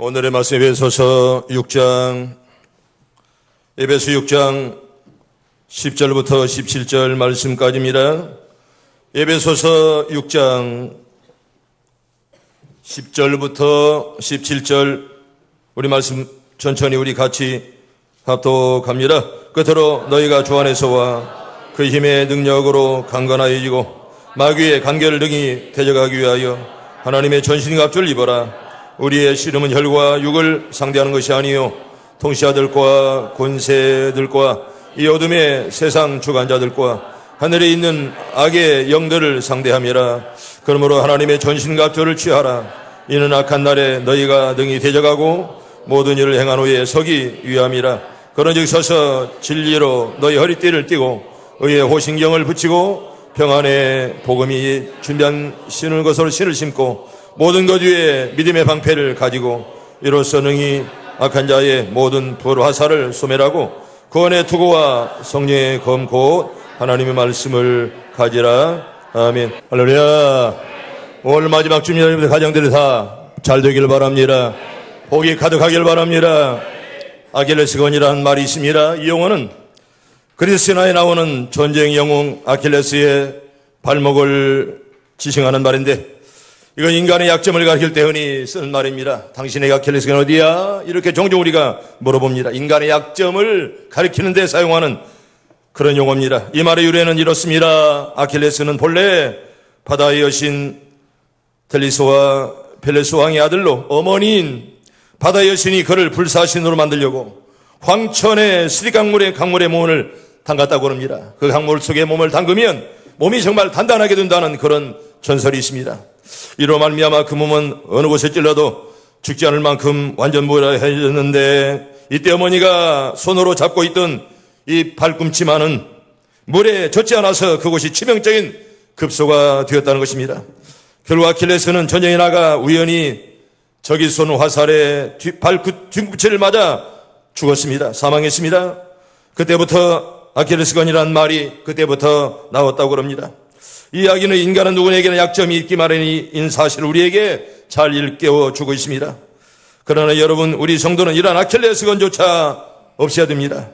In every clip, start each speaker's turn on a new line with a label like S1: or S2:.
S1: 오늘의 말씀 에베소서 6장 10절부터 17절 말씀까지입니다. 에베소서 6장 10절부터 17절 우리 말씀 천천히 우리 같이 합독합니다. 끝으로 너희가 주 안에서와 그 힘의 능력으로 강건하여지고 마귀의 간결을 능히 대적하기 위하여 하나님의 전신갑주를 입어라. 우리의 씨름은 혈과 육을 상대하는 것이 아니요 통치자들과 권세들과 이 어둠의 세상 주관자들과 하늘에 있는 악의 영들을 상대함이라. 그러므로 하나님의 전신갑주를 취하라. 이는 악한 날에 너희가 능히 대적하고 모든 일을 행한 후에 서기 위함이라. 그런즉 서서 진리로 너희 허리띠를 띠고 의의 호신경을 붙이고 평안의 복음이 준비한 신을 것으로 신을 신고 모든 것 위에 믿음의 방패를 가지고 이로써 능히 악한 자의 모든 불 화살을 소멸하고 구원의 투구와 성령의 검 곧 하나님의 말씀을 가지라. 아멘. 할렐루야. 오늘 마지막 주님 여러분들 가정들이 다 잘 되길 바랍니다. 복이 가득하길 바랍니다. 아킬레스건이라는 말이 있습니다. 이 용어는 그리스 신화에 나오는 전쟁 영웅 아킬레스의 발목을 지칭하는 말인데, 이건 인간의 약점을 가리킬 때 흔히 쓰는 말입니다. 당신의 아킬레스건은 어디야? 이렇게 종종 우리가 물어봅니다. 인간의 약점을 가리키는 데 사용하는 그런 용어입니다. 이 말의 유래는 이렇습니다. 아킬레스는 본래 바다의 여신 텔리스와 펠레스 왕의 아들로 어머니인 바다의 여신이 그를 불사신으로 만들려고 황천의 스리강물의 강물에 몸을 담갔다고 합니다. 그 강물 속에 몸을 담그면 몸이 정말 단단하게 된다는 그런 전설이 있습니다. 이로 말미암아 그 몸은 어느 곳에 찔러도 죽지 않을 만큼 완전 무해졌는데, 이때 어머니가 손으로 잡고 있던 이 발꿈치만은 물에 젖지 않아서 그곳이 치명적인 급소가 되었다는 것입니다. 결국 아킬레스는 전쟁에 나가 우연히 적이 쏜 화살에 뒤꿈치를 맞아 죽었습니다. 사망했습니다. 그때부터 아킬레스건이라는 말이 그때부터 나왔다고 합니다. 이 이야기는 인간은 누구에게나 약점이 있기 마련인 사실을 우리에게 잘 일깨워 주고 있습니다. 그러나 여러분, 우리 성도는 이러한 아킬레스건조차 없어야 됩니다.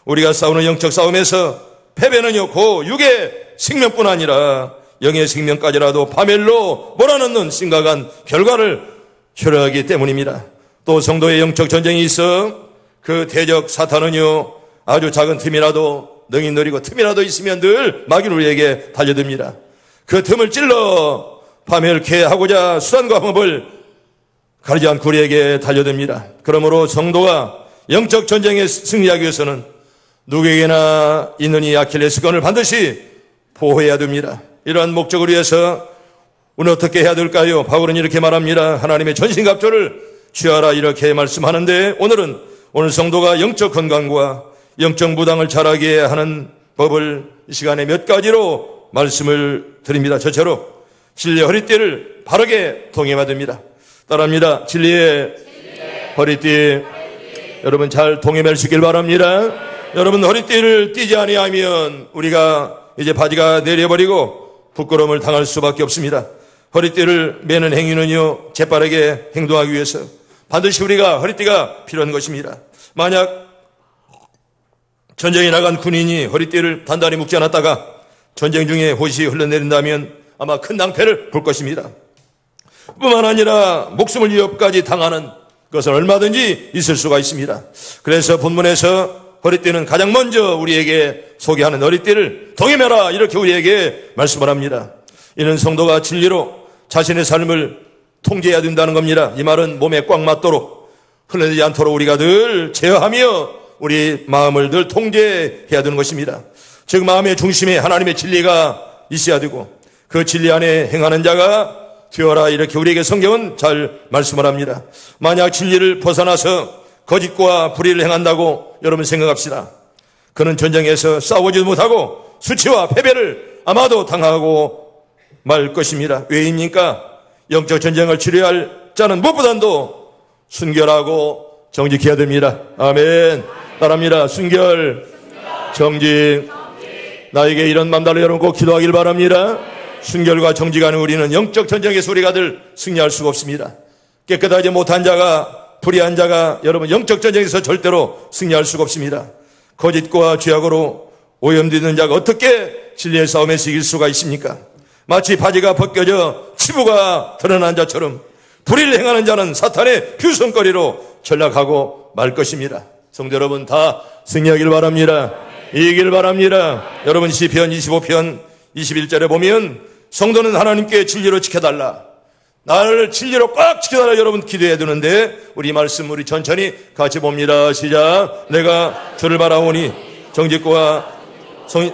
S1: 우리가 싸우는 영적 싸움에서 패배는요 고 육의 생명뿐 아니라 영의 생명까지라도 파멸로 몰아넣는 심각한 결과를 초래하기 때문입니다. 또 성도의 영적 전쟁이 있어 그 대적 사탄은요 아주 작은 틈이라도 능히 느리고 틈이라도 있으면 늘 마귀는 우리에게 달려듭니다. 그 틈을 찔러 파멸케 하고자 수단과 방법을 가리지 않고 우리에게 달려듭니다. 그러므로 성도가 영적 전쟁에 승리하기 위해서는 누구에게나 있는 이 아킬레스건을 반드시 보호해야 됩니다. 이러한 목적을 위해서 오늘 어떻게 해야 될까요? 바울은 이렇게 말합니다. 하나님의 전신갑주를 취하라 이렇게 말씀하는데, 오늘 성도가 영적 건강과 영적 무당을 잘하게 하는 법을 이 시간에 몇 가지로 말씀을 드립니다. 저처럼 진리의 허리띠를 바르게 동행해야 됩니다. 따라합니다. 진리의 허리띠. 여러분 잘 동행할 수 있길 바랍니다. 여러분 허리띠를 띠지 아니하면 우리가 이제 바지가 내려버리고 부끄러움을 당할 수밖에 없습니다. 허리띠를 매는 행위는요 재빠르게 행동하기 위해서 반드시 우리가 허리띠가 필요한 것입니다. 만약 전쟁에 나간 군인이 허리띠를 단단히 묶지 않았다가 전쟁 중에 호시 흘러내린다면 아마 큰 낭패를 볼 것입니다. 뿐만 아니라 목숨을 위협까지 당하는 것은 얼마든지 있을 수가 있습니다. 그래서 본문에서 허리띠는 가장 먼저 우리에게 소개하는 허리띠를 동행해라 이렇게 우리에게 말씀을 합니다. 이는 성도가 진리로 자신의 삶을 통제해야 된다는 겁니다. 이 말은 몸에 꽉 맞도록 흘러내지 않도록 우리가 늘 제어하며 우리 마음을 늘 통제해야 되는 것입니다. 즉 마음의 중심에 하나님의 진리가 있어야 되고 그 진리 안에 행하는 자가 되어라 이렇게 우리에게 성경은 잘 말씀을 합니다. 만약 진리를 벗어나서 거짓과 불의를 행한다고 여러분 생각합시다. 그는 전쟁에서 싸우지도 못하고 수치와 패배를 아마도 당하고 말 것입니다. 왜입니까? 영적 전쟁을 치료할 자는 무엇보다도 순결하고 정직해야 됩니다. 아멘. 따라합니다. 순결, 정직. 나에게 이런 맘 달라 여러분 꼭 기도하길 바랍니다. 순결과 정직 안에 우리는 영적 전쟁에서 우리가 늘 승리할 수가 없습니다. 깨끗하지 못한 자가 불의한 자가 여러분 영적 전쟁에서 절대로 승리할 수가 없습니다. 거짓과 죄악으로 오염되는 자가 어떻게 진리의 싸움에서 이길 수가 있습니까? 마치 바지가 벗겨져 치부가 드러난 자처럼 불의를 행하는 자는 사탄의 뷰성거리로 전락하고 말 것입니다. 성도 여러분, 다 승리하길 바랍니다. 이기길 바랍니다. 여러분, 시편 25편 21절에 보면 성도는 하나님께 진리로 지켜달라, 나를 진리로 꽉 지켜달라 여러분 기도해야 되는데, 우리 말씀 우리 천천히 같이 봅니다. 시작. 내가 주를 바라오니 정직과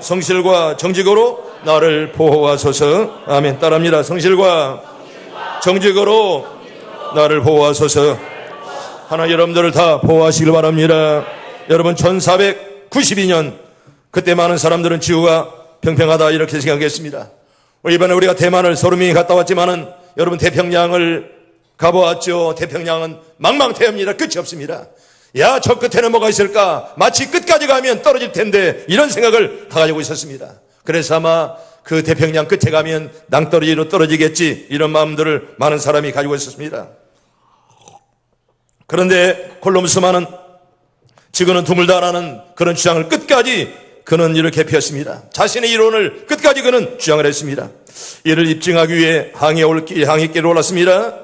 S1: 성실과 정직으로 나를 보호하소서. 아멘. 따라합니다. 성실과 정직으로 나를 보호하소서. 하나님 여러분들을 다 보호하시길 바랍니다. 여러분, 1492년 그때 많은 사람들은 지구가 평평하다 이렇게 생각했습니다. 이번에 우리가 대만을 서로 명이 갔다 왔지만은 여러분, 태평양을 가보았죠. 태평양은 망망대해입니다. 끝이 없습니다. 야, 저 끝에는 뭐가 있을까? 마치 끝까지 가면 떨어질 텐데, 이런 생각을 다 가지고 있었습니다. 그래서 아마 그 태평양 끝에 가면 낭떠러지로 떨어지겠지, 이런 마음들을 많은 사람이 가지고 있었습니다. 그런데 콜럼부스만은 지구는 둥글다라는 그런 주장을 끝까지 그는 이렇게 폈습니다. 자신의 이론을 끝까지 그는 주장을 했습니다. 이를 입증하기 위해 항해길에 올랐습니다.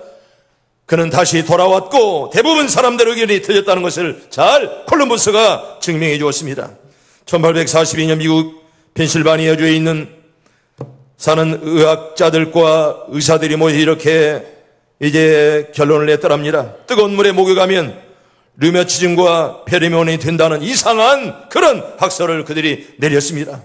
S1: 그는 다시 돌아왔고 대부분 사람들의 의견이 틀렸다는 것을 잘 콜럼버스가 증명해 주었습니다. 1842년 미국 펜실바니아주에 있는 사는 의학자들과 의사들이 모여 이렇게 이제 결론을 냈더랍니다. 뜨거운 물에 목욕하면 류마티즘과 폐렴원이 된다는 이상한 그런 학설을 그들이 내렸습니다.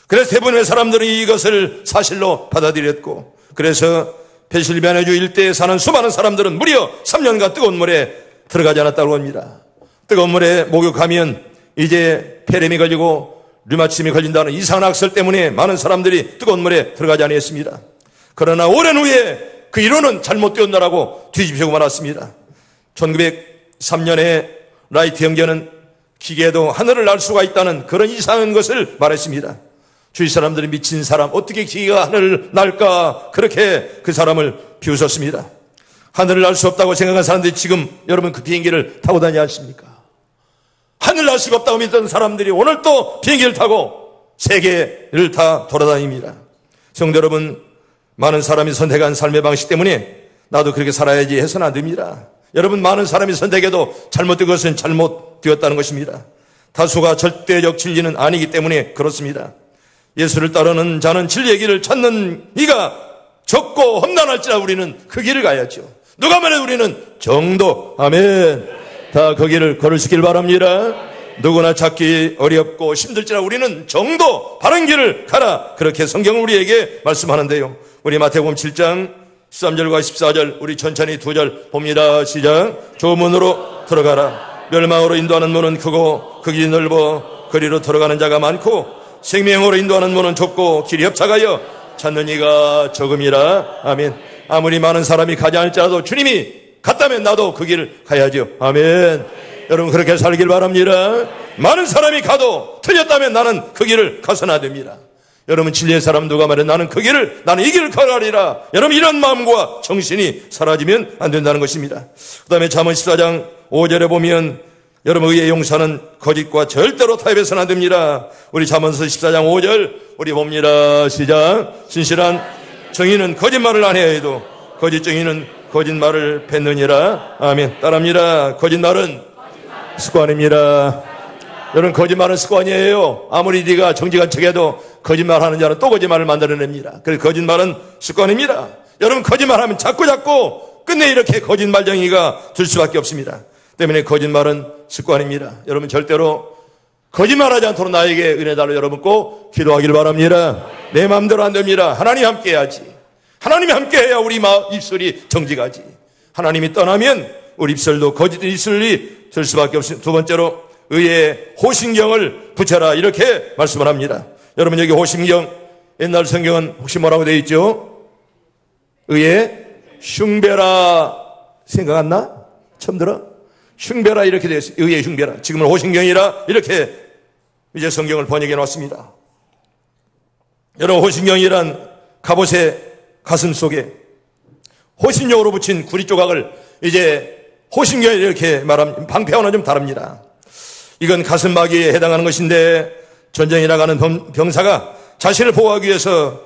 S1: 그래서 대부분의 사람들은 이것을 사실로 받아들였고, 그래서 펜실바니아주 일대에 사는 수많은 사람들은 무려 3년간 뜨거운 물에 들어가지 않았다고 합니다. 뜨거운 물에 목욕하면 이제 폐렴이 걸리고 류마티즘이 걸린다는 이상한 학설 때문에 많은 사람들이 뜨거운 물에 들어가지 않았습니다. 그러나 오랜 후에 그 이론은 잘못되었다라고 뒤집히고 말았습니다. 1903년에 라이트 형제는 기계도 하늘을 날 수가 있다는 그런 이상한 것을 말했습니다. 주위 사람들이 미친 사람, 어떻게 기계가 하늘을 날까, 그렇게 그 사람을 비웃었습니다. 하늘을 날 수 없다고 생각한 사람들이 지금 여러분 그 비행기를 타고 다니지 않습니까? 하늘 날 수가 없다고 믿던 사람들이 오늘 또 비행기를 타고 세계를 다 돌아다닙니다. 성도 여러분, 많은 사람이 선택한 삶의 방식 때문에 나도 그렇게 살아야지 해서는 안 됩니다. 여러분, 많은 사람이 선택해도 잘못된 것은 잘못되었다는 것입니다. 다수가 절대적 진리는 아니기 때문에 그렇습니다. 예수를 따르는 자는 진리의 길을 찾는 이가 적고 험난할지라 우리는 그 길을 가야죠. 누가 말해 우리는 정도, 아멘, 다 그 길을 걸으시길 바랍니다. 누구나 찾기 어렵고 힘들지라 우리는 정도, 바른 길을 가라, 그렇게 성경은 우리에게 말씀하는데요. 우리 마태복음 7장 13절과 14절 우리 천천히 두 절 봅니다. 시작. 좁은 문으로 들어가라. 멸망으로 인도하는 문은 크고 그 길이 넓어 그리로 들어가는 자가 많고 생명으로 인도하는 문은 좁고 길이 협착하여 찾는 이가 적음이라. 아멘. 아무리 많은 사람이 가지 않을지라도 주님이 갔다면 나도 그 길을 가야죠. 아멘. 여러분, 그렇게 살길 바랍니다. 많은 사람이 가도 틀렸다면 나는 그 길을 가서는 안 됩니다. 여러분, 진리의 사람 누가 말해 나는 그 길을, 나는 이 길을 걸어가리라. 여러분, 이런 마음과 정신이 사라지면 안 된다는 것입니다. 그 다음에 잠언 14장 5절에 보면 여러분, 의의 용사는 거짓과 절대로 타협해서는 안 됩니다. 우리 잠언서 14장 5절 우리 봅니다. 시작. 신실한 정의는 거짓말을 안 해야 해도 거짓 정의는 거짓말을 뱉느니라. 아멘. 따라합니다. 거짓말은 습관입니다. 여러분, 거짓말은 습관이에요. 아무리 네가 정직한 척해도 거짓말하는 자는 또 거짓말을 만들어냅니다. 그래서 거짓말은 습관입니다. 여러분, 거짓말하면 자꾸 끝내 이렇게 거짓말쟁이가 될 수밖에 없습니다. 때문에 거짓말은 습관입니다. 여러분, 절대로 거짓말하지 않도록 나에게 은혜 달라 여러분 꼭 기도하길 바랍니다. 내 마음대로 안 됩니다. 하나님 함께 해야지. 하나님이 함께 해야 우리 입술이 정직하지. 하나님이 떠나면 우리 입술도 거짓 입술이 될 수밖에 없습니다. 두 번째로 의의 호신경을 붙여라, 이렇게 말씀을 합니다. 여러분, 여기 호신경, 옛날 성경은 혹시 뭐라고 되어 있죠? 의의 흉배라. 생각 안 나? 처음 들어? 흉배라 이렇게 되어 있어요. 의의 흉배라. 지금은 호신경이라 이렇게 이제 성경을 번역해 놨습니다. 여러분, 호신경이란 갑옷의 가슴 속에 호신용으로 붙인 구리 조각을 이제 호심경이 이렇게 말합니다. 방패와는 좀 다릅니다. 이건 가슴막이에 해당하는 것인데 전쟁에 나가는 병사가 자신을 보호하기 위해서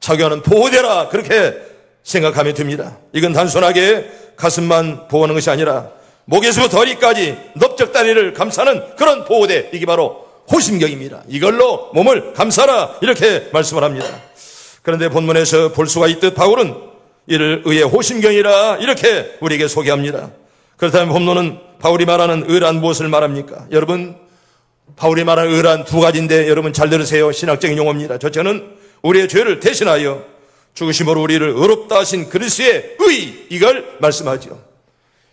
S1: 착용하는 보호대라 그렇게 생각하면 됩니다. 이건 단순하게 가슴만 보호하는 것이 아니라 목에서부터 허리까지 넓적다리를 감싸는 그런 보호대, 이게 바로 호심경입니다. 이걸로 몸을 감싸라 이렇게 말씀을 합니다. 그런데 본문에서 볼 수가 있듯 바울은 이를 의의 호심경이라 이렇게 우리에게 소개합니다. 그렇다면 본문은 바울이 말하는 의란 무엇을 말합니까? 여러분, 바울이 말하는 의란 두 가지인데 여러분 잘 들으세요. 신학적인 용어입니다. 첫째는 우리의 죄를 대신하여 죽으심으로 우리를 의롭다 하신 그리스도의 의, 이걸 말씀하죠.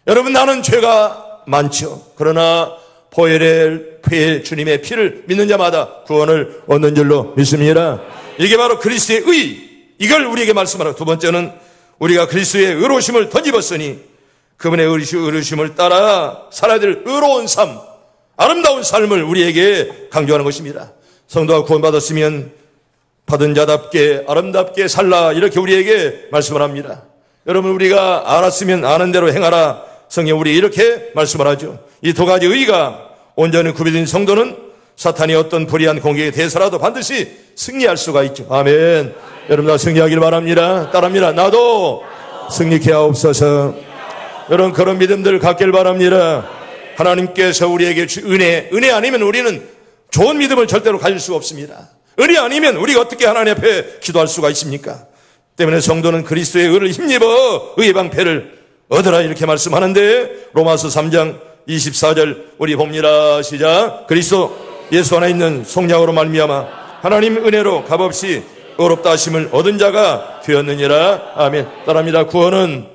S1: 여러분, 나는 죄가 많죠. 그러나 보혈의 주님의 피를 믿는 자마다 구원을 얻는 줄로 믿습니다. 이게 바로 그리스도의 의, 이걸 우리에게 말씀하라. 두 번째는 우리가 그리스도의 의로우심을 덧입었으니 그분의 의로우심을 따라 살아야 될 의로운 삶, 아름다운 삶을 우리에게 강조하는 것입니다. 성도가 구원받았으면 받은 자답게 아름답게 살라 이렇게 우리에게 말씀을 합니다. 여러분, 우리가 알았으면 아는 대로 행하라, 성경 우리 이렇게 말씀을 하죠. 이 두 가지 의가 온전히 구비된 성도는 사탄이 어떤 불의한 공격에 대해서라도 반드시 승리할 수가 있죠. 아멘. 여러분 다 승리하길 바랍니다. 따라합니다. 나도 승리케 하옵소서. 여러분, 그런 믿음들 갖길 바랍니다. 하나님께서 우리에게 은혜 아니면 우리는 좋은 믿음을 절대로 가질 수가 없습니다. 은혜 아니면 우리가 어떻게 하나님 앞에 기도할 수가 있습니까? 때문에 성도는 그리스도의 의를 힘입어 의의 방패를 얻으라 이렇게 말씀하는데, 로마서 3장 24절 우리 봅니다. 시작. 그리스도 예수 안에 있는 속량으로 말미암아 하나님 은혜로 값없이 의롭다 하심을 얻은 자가 되었느니라. 아멘. 따라합니다. 구원은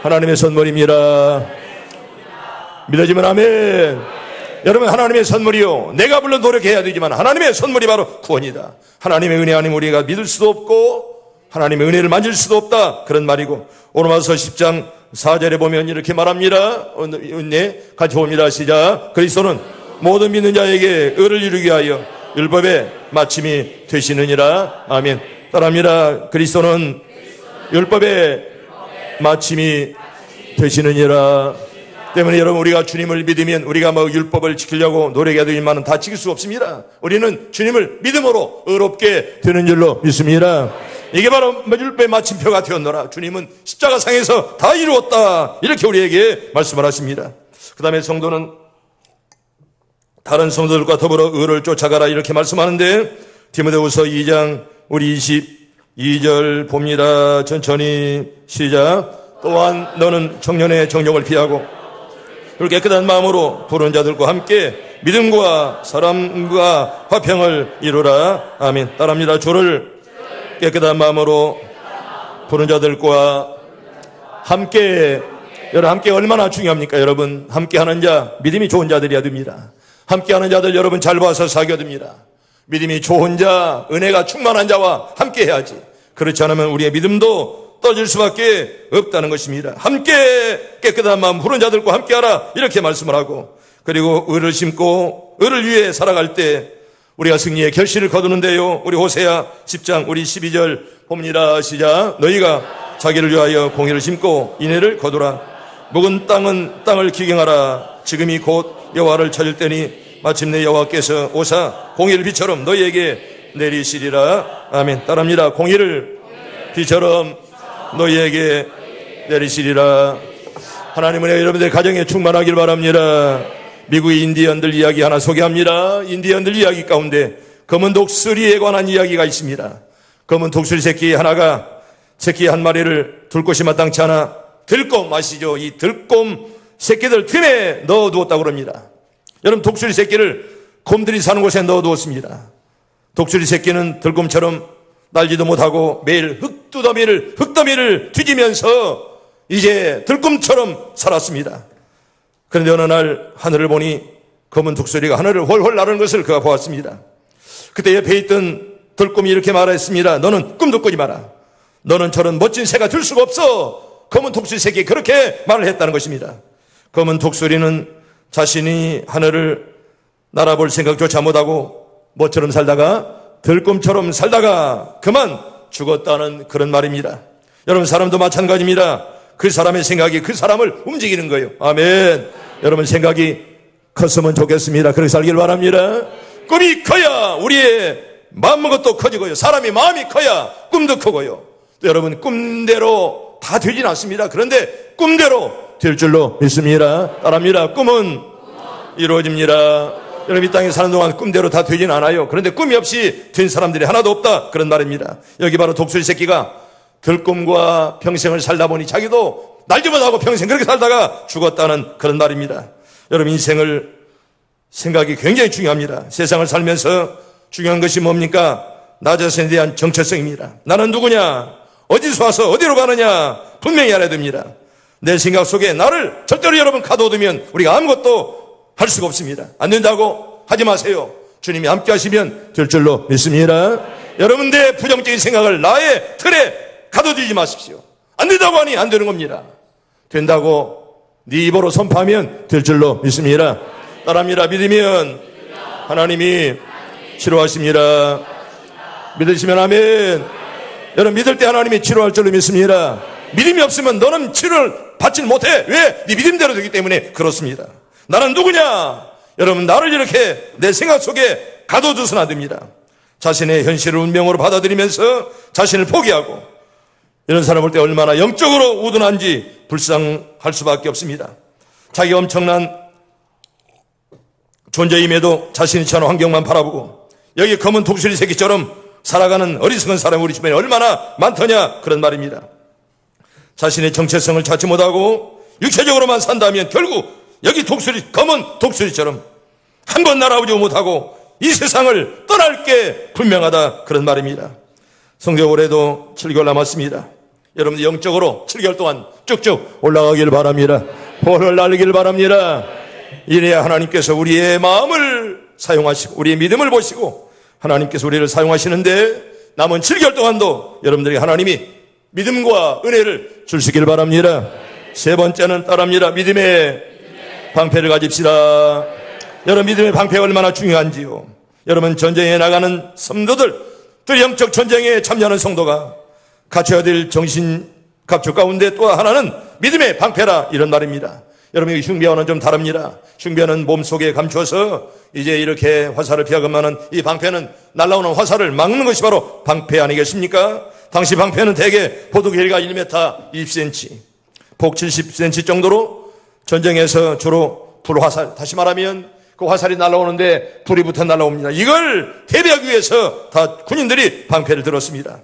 S1: 하나님의 선물입니다. 믿어지면 아멘. 여러분, 하나님의 선물이요, 내가 물론 노력해야 되지만 하나님의 선물이 바로 구원이다. 하나님의 은혜 아니면 우리가 믿을 수도 없고 하나님의 은혜를 만질 수도 없다, 그런 말이고, 오로마서 10장 4절에 보면 이렇게 말합니다. 네, 같이 봅니다. 시작. 그리스도는 모든 믿는 자에게 의를 이루게 하여 율법의 마침이 되시느니라. 아멘. 따라합니다. 그리스도는 율법의 마침이 되시느니라. 때문에 여러분, 우리가 주님을 믿으면 우리가 율법을 지키려고 노력해야 되지만 다 지킬 수 없습니다. 우리는 주님을 믿음으로 의롭게 되는 줄로 믿습니다. 이게 바로 율법의 마침표가 되었노라. 주님은 십자가상에서 다 이루었다, 이렇게 우리에게 말씀을 하십니다. 그 다음에 성도는 다른 성도들과 더불어 의를 쫓아가라 이렇게 말씀하는데, 디모데후서 2장 우리 22절 봅니다. 천천히 시작. 또한 너는 청년의 정욕을 피하고 깨끗한 마음으로 부른 자들과 함께 믿음과 사랑과 화평을 이루라. 아멘. 따라합니다. 주를 깨끗한 마음으로 부른 자들과 함께. 여러분, 함께 얼마나 중요합니까? 여러분, 함께 하는 자, 믿음이 좋은 자들이어야 됩니다. 함께 하는 자들 여러분 잘 봐서 사귀어야 됩니다. 믿음이 좋은 자, 은혜가 충만한 자와 함께 해야지. 그렇지 않으면 우리의 믿음도 떨어질 수밖에 없다는 것입니다. 함께 깨끗한 마음 부른 자들과 함께하라 이렇게 말씀을 하고, 그리고 의를 심고 의를 위해 살아갈 때 우리가 승리의 결실을 거두는데요, 우리 호세아 10장 우리 12절 봅니다. 시작. 너희가 자기를 위하여 공의를 심고 인애를 거두라. 묵은 땅은 땅을 기경하라. 지금이 곧 여호와를 찾을 때니 마침내 여호와께서 오사 공의를 비처럼 너희에게 내리시리라. 아멘. 따라합니다. 공의를 비처럼 너희에게 내리시리라. 하나님은 여러분들 가정에 충만하길 바랍니다. 미국의 인디언들 이야기 하나 소개합니다. 인디언들 이야기 가운데 검은 독수리에 관한 이야기가 있습니다. 검은 독수리 새끼 하나가 새끼 한 마리를 둘 곳이 마땅치 않아 들꼼 아시죠? 이 들꼼 새끼들 틈에 넣어두었다고 합니다. 여러분, 독수리 새끼를 곰들이 사는 곳에 넣어두었습니다. 독수리 새끼는 들꼼처럼 날지도 못하고 매일 흙더미를 뒤지면서 이제 들꿈처럼 살았습니다. 그런데 어느 날 하늘을 보니 검은 독수리가 하늘을 훨훨 나르는 것을 그가 보았습니다. 그때 옆에 있던 들꿈이 이렇게 말했습니다. 너는 꿈도 꾸지 마라. 너는 저런 멋진 새가 될 수가 없어. 검은 독수리 새끼 그렇게 말을 했다는 것입니다. 검은 독수리는 자신이 하늘을 날아볼 생각조차 못하고 뭐처럼 살다가 들꿈처럼 살다가 그만 죽었다는 그런 말입니다. 여러분, 사람도 마찬가지입니다. 그 사람의 생각이 그 사람을 움직이는 거예요. 아멘. 여러분 생각이 컸으면 좋겠습니다. 그렇게 살길 바랍니다. 꿈이 커야 우리의 마음은 것도 커지고요. 사람이 마음이 커야 꿈도 크고요. 또 여러분 꿈대로 다 되진 않습니다. 그런데 꿈대로 될 줄로 믿습니다. 따라합니다. 꿈은 이루어집니다. 여러분 이 땅에 사는 동안 꿈대로 다 되진 않아요. 그런데 꿈이 없이 된 사람들이 하나도 없다 그런 말입니다. 여기 바로 독수리 새끼가 들꿈과 평생을 살다 보니 자기도 날지못 하고 평생 그렇게 살다가 죽었다는 그런 말입니다. 여러분 인생을 생각이 굉장히 중요합니다. 세상을 살면서 중요한 것이 뭡니까? 나 자신에 대한 정체성입니다. 나는 누구냐? 어디서 와서 어디로 가느냐? 분명히 알아야 됩니다. 내 생각 속에 나를 절대로 여러분 가둬두면 우리가 아무것도 할 수가 없습니다. 안 된다고 하지 마세요. 주님이 함께 하시면 될 줄로 믿습니다. 여러분 내 부정적인 생각을 나의 틀에 가둬두지 마십시오. 안 된다고 하니 안 되는 겁니다. 된다고 네 입으로 선포하면 될 줄로 믿습니다. 따라합니다. 믿으면 하나님이 치료하십니다. 믿으시면 아멘. 여러분 믿을 때 하나님이 치료할 줄로 믿습니다. 믿음이 없으면 너는 치료를 받지 못해. 왜? 네 믿음대로 되기 때문에 그렇습니다. 나는 누구냐? 여러분 나를 이렇게 내 생각 속에 가둬두서는 안 됩니다. 자신의 현실을 운명으로 받아들이면서 자신을 포기하고 이런 사람 볼 때 얼마나 영적으로 우둔한지 불쌍할 수밖에 없습니다. 자기 엄청난 존재임에도 자신이 처한 환경만 바라보고 여기 검은 독수리 새끼처럼 살아가는 어리석은 사람이 우리 주변에 얼마나 많더냐 그런 말입니다. 자신의 정체성을 찾지 못하고 육체적으로만 산다면 결국 여기 독수리 검은 독수리처럼 한 번 날아오지 못하고 이 세상을 떠날 게 분명하다 그런 말입니다. 성경 올해도 7개월 남았습니다. 여러분 영적으로 7개월 동안 쭉쭉 올라가길 바랍니다. 홀을 날리길 바랍니다. 이래야 하나님께서 우리의 마음을 사용하시고 우리의 믿음을 보시고 하나님께서 우리를 사용하시는데 남은 7개월 동안도 여러분들에게 하나님이 믿음과 은혜를 주시길 바랍니다. 세 번째는 따라합니다. 믿음의 방패를 가집시다. 여러분 믿음의 방패가 얼마나 중요한지요. 여러분 전쟁에 나가는 성도들 또 영적 전쟁에 참여하는 성도가 갖춰야 될 정신 각초 가운데 또 하나는 믿음의 방패라 이런 말입니다. 여러분 흉배와는 좀 다릅니다. 흉배는 몸속에 감추어서 이제 이렇게 화살을 피하건만은 이 방패는 날아오는 화살을 막는 것이 바로 방패 아니겠습니까? 당시 방패는 대개 보도 길이가 1m 20cm, 폭 70cm 정도로 전쟁에서 주로 불화살, 다시 말하면 그 화살이 날아오는데 불이 붙어 날아옵니다. 이걸 대비하기 위해서 다 군인들이 방패를 들었습니다.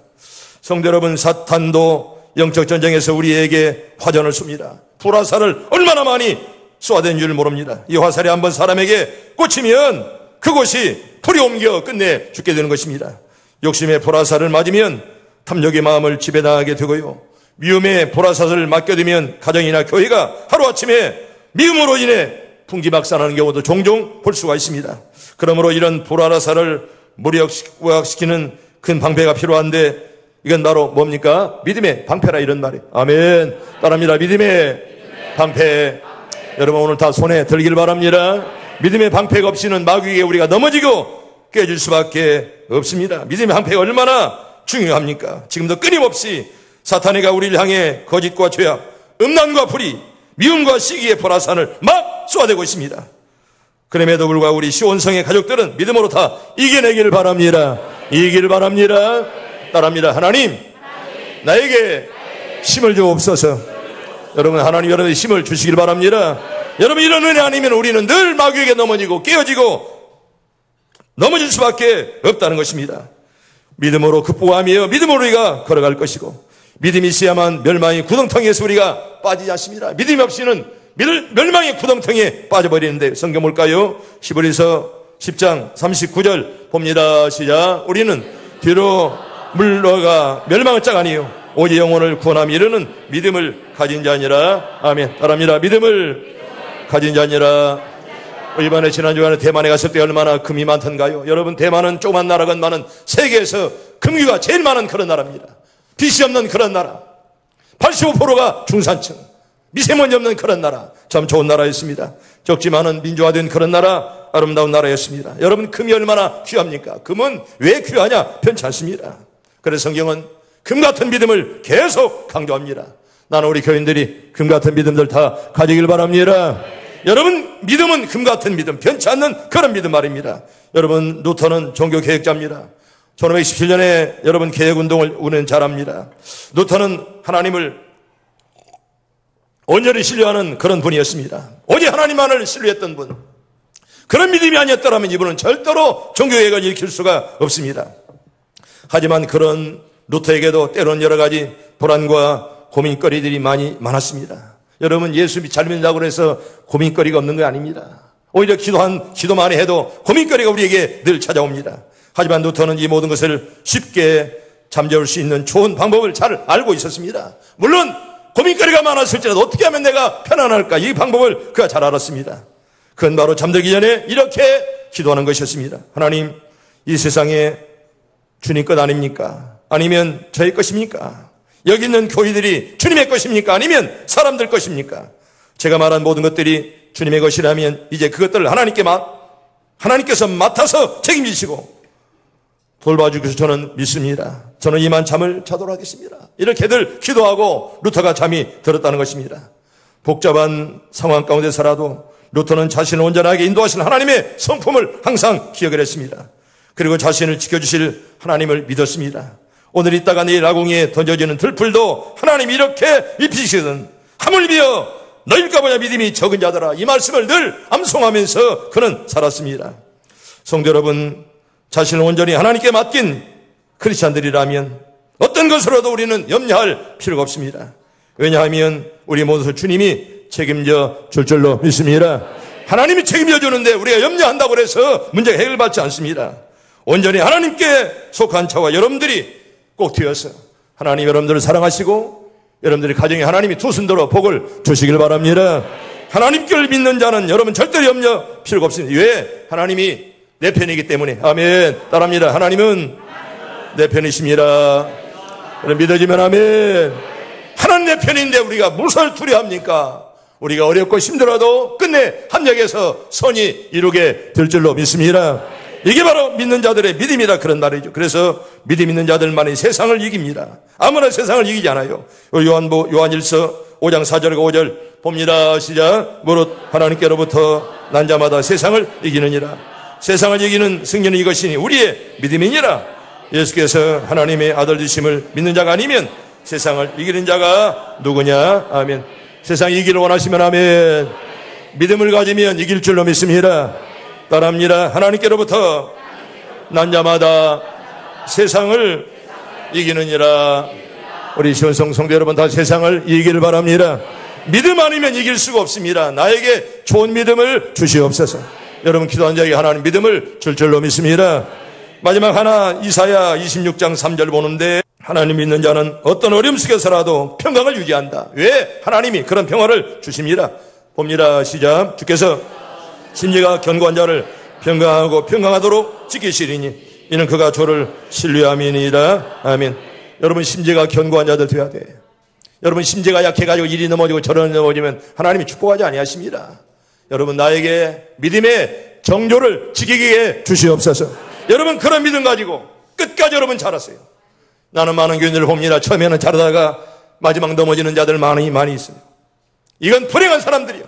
S1: 성도 여러분, 사탄도 영적 전쟁에서 우리에게 화전을 쏩니다. 불화살을 얼마나 많이 쏘아댄 줄 모릅니다. 이 화살이 한번 사람에게 꽂히면 그곳이 불이 옮겨 끝내 죽게 되는 것입니다. 욕심의 불화살을 맞으면 탐욕의 마음을 지배당하게 되고요. 미움의 불화살을 맡겨두면 가정이나 교회가 하루아침에 미움으로 인해 풍기박산하는 경우도 종종 볼 수가 있습니다. 그러므로 이런 불화살을 무력시키는 큰 방패가 필요한데 이건 바로 뭡니까? 믿음의 방패라 이런 말이에요. 아멘. 따라합니다. 믿음의 방패. 여러분 오늘 다 손에 들길 바랍니다. 믿음의 방패가 없이는 마귀에게 우리가 넘어지고 깨질 수밖에 없습니다. 믿음의 방패가 얼마나 중요합니까? 지금도 끊임없이 사탄이가 우리를 향해 거짓과 죄악, 음란과 불의, 미움과 시기의 불화살을 막 쏘아대고 있습니다. 그럼에도 불구하고 우리 시온성의 가족들은 믿음으로 다 이겨내기를 바랍니다. 이기기를 바랍니다. 따라합니다. 하나님, 나에게 힘을 주옵소서. 여러분 하나님 여러분의 힘을 주시길 바랍니다. 여러분 이런 은혜 아니면 우리는 늘 마귀에게 넘어지고 깨어지고 넘어질 수밖에 없다는 것입니다. 믿음으로 극복하며 믿음으로 우리가 걸어갈 것이고 믿음이 있어야만 멸망의 구덩텅이에서 우리가 빠지지 않습니다. 믿음이 없이는 멸망의 구덩텅이에 빠져버리는데 성경 볼까요? 히브리서 10장 39절 봅니다. 시작. 우리는 뒤로 물러가 멸망을 짝 아니요 오직 영혼을 구원함 이르는 믿음을 가진 자니라. 아멘. 따라합니다. 믿음을 가진 자니라. 이번에 지난 주간에 대만에 갔을 때 얼마나 금이 많던가요? 여러분 대만은 조그만 나라건만은 세계에서 금기가 제일 많은 그런 나라입니다. 빚이 없는 그런 나라, 85%가 중산층, 미세먼지 없는 그런 나라, 참 좋은 나라였습니다. 적지만은 민주화된 그런 나라, 아름다운 나라였습니다. 여러분 금이 얼마나 귀합니까? 금은 왜 귀하냐? 편치 않습니다. 그래서 성경은 금 같은 믿음을 계속 강조합니다. 나는 우리 교인들이 금 같은 믿음들 다 가지길 바랍니다. 여러분, 믿음은 금 같은 믿음, 변치 않는 그런 믿음 말입니다. 여러분, 루터는 종교 개혁자입니다. 1517년에 여러분 개혁운동을 우리는 잘 압니다. 루터는 하나님을 온전히 신뢰하는 그런 분이었습니다. 오직 하나님만을 신뢰했던 분. 그런 믿음이 아니었더라면 이분은 절대로 종교개혁을 일으킬 수가 없습니다. 하지만 그런 루터에게도 때로는 여러 가지 불안과 고민거리들이 많았습니다. 여러분, 예수 잘 믿는다고 해서 고민거리가 없는 거 아닙니다. 오히려 기도만 해도 고민거리가 우리에게 늘 찾아옵니다. 하지만 루터는 이 모든 것을 쉽게 잠재울 수 있는 좋은 방법을 잘 알고 있었습니다. 물론 고민거리가 많았을지라도 어떻게 하면 내가 편안할까, 이 방법을 그가 잘 알았습니다. 그건 바로 잠들기 전에 이렇게 기도하는 것이었습니다. 하나님, 이 세상에 주님 것 아닙니까? 아니면 저의 것입니까? 여기 있는 교회들이 주님의 것입니까? 아니면 사람들 것입니까? 제가 말한 모든 것들이 주님의 것이라면 이제 그것들을 하나님께서 맡아서 책임지시고 돌봐주셔서 저는 믿습니다. 저는 이만 잠을 자도록 하겠습니다. 이렇게들 기도하고 루터가 잠이 들었다는 것입니다. 복잡한 상황 가운데서라도 루터는 자신을 온전하게 인도하시는 하나님의 성품을 항상 기억을 했습니다. 그리고 자신을 지켜주실 하나님을 믿었습니다. 오늘 있다가 내일 아궁이에 던져지는 들풀도 하나님이 이렇게 입히시거든 하물 비어 너희일까 보냐 믿음이 적은 자들아, 이 말씀을 늘 암송하면서 그는 살았습니다. 성도 여러분, 자신을 온전히 하나님께 맡긴 크리스찬들이라면 어떤 것으로도 우리는 염려할 필요가 없습니다. 왜냐하면 우리 모두 주님이 책임져 줄 줄로 믿습니다. 하나님이 책임져 주는데 우리가 염려한다고 해서 문제가 해결받지 않습니다. 온전히 하나님께 속한 자와 여러분들이 꼭 되어서 하나님 여러분들을 사랑하시고 여러분들의 가정에 하나님이 두 손들어 복을 주시길 바랍니다. 하나님께를 믿는 자는 여러분 절대로 염려 필요가 없습니다. 왜? 하나님이 내 편이기 때문에. 아멘. 따라합니다. 하나님은 내 편이십니다. 믿어지면 아멘. 하나님 내 편인데 우리가 무엇을 두려워합니까? 우리가 어렵고 힘들어도 끝내 합력해서 선이 이루게 될 줄로 믿습니다. 이게 바로 믿는 자들의 믿음이라 그런 말이죠. 그래서 믿음 있는 자들만이 세상을 이깁니다. 아무나 세상을 이기지 않아요. 요한일서 5장 4절과 5절 봅니다. 시작. 무릇 하나님께로부터 난 자마다 세상을 이기느니라. 세상을 이기는 승리는 이것이니 우리의 믿음이니라. 예수께서 하나님의 아들 되심을 믿는 자가 아니면 세상을 이기는 자가 누구냐? 아멘. 세상 이기를 원하시면 아멘. 믿음을 가지면 이길 줄로 믿습니다. 따라합니다. 하나님께로부터 난 자마다 세상을 이기느니라. 우리 시원성 성도 여러분 다 세상을 이기길 바랍니다. 믿음 아니면 이길 수가 없습니다. 나에게 좋은 믿음을 주시옵소서. 여러분 기도한 자에게 하나님 믿음을 줄 줄로 믿습니다. 마지막 하나, 이사야 26장 3절 보는데 하나님 믿는 자는 어떤 어려움 속에서라도 평강을 유지한다. 왜? 하나님이 그런 평화를 주십니다. 봅니다. 시작. 주께서 심지가 견고한 자를 평강하고 평강하도록 지키시리니 이는 그가 주를 신뢰함이니라. 아멘. 여러분 심지가 견고한 자들 되어야 돼. 여러분 심지가 약해가지고 이리 넘어지고 저리 넘어지면 하나님이 축복하지 아니하십니다. 여러분 나에게 믿음의 정조를 지키게 해 주시옵소서. 여러분 그런 믿음 가지고 끝까지 여러분 자랐어요. 나는 많은 교인들을 봅니다. 처음에는 자라다가 마지막 넘어지는 자들 많이 있어요. 이건 불행한 사람들이요.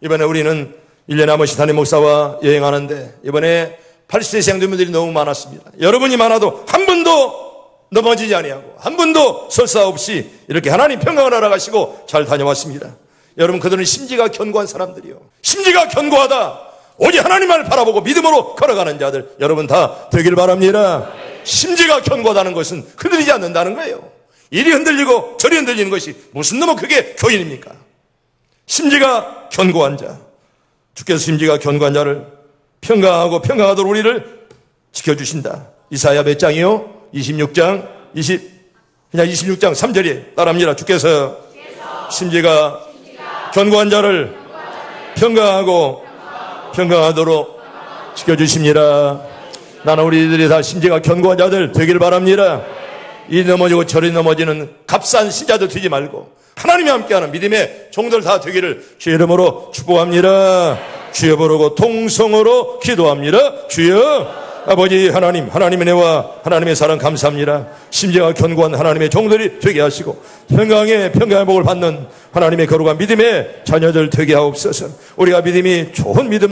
S1: 이번에 우리는 1년에 한 번씩 담임 목사와 여행하는데 이번에 80세 생도민들이 너무 많았습니다. 여러분이 많아도 한 번도 넘어지지 아니하고 한 번도 설사 없이 이렇게 하나님 평강을 알아가시고 잘 다녀왔습니다. 여러분 그들은 심지가 견고한 사람들이요. 심지가 견고하다. 오직 하나님을 바라보고 믿음으로 걸어가는 자들 여러분 다 되길 바랍니다. 심지가 견고하다는 것은 흔들리지 않는다는 거예요. 이리 흔들리고 저리 흔들리는 것이 무슨 놈의 그게 교인입니까? 심지가 견고한 자. 주께서 심지가 견고한 자를 평강하고 평강하도록 우리를 지켜주신다. 이사야 몇 장이요? 26장 3절에 따라합니다. 주께서 심지가 견고한 자를 평강하고 평강하도록 지켜주십니다. 나는 우리들이 다 심지가 견고한 자들 되길 바랍니다. 이 넘어지고 저리 넘어지는 값싼 신자들 되지 말고 하나님이 함께하는 믿음의 종들 다 되기를 주의 이름으로 축복합니다. 주여 부르고 통성으로 기도합니다. 주여 아버지 하나님, 하나님의 은혜와 하나님의 사랑 감사합니다. 심지어 견고한 하나님의 종들이 되게 하시고 평강의 복을 받는 하나님의 거룩한 믿음의 자녀들 되게 하옵소서. 우리가 믿음이 좋은 믿음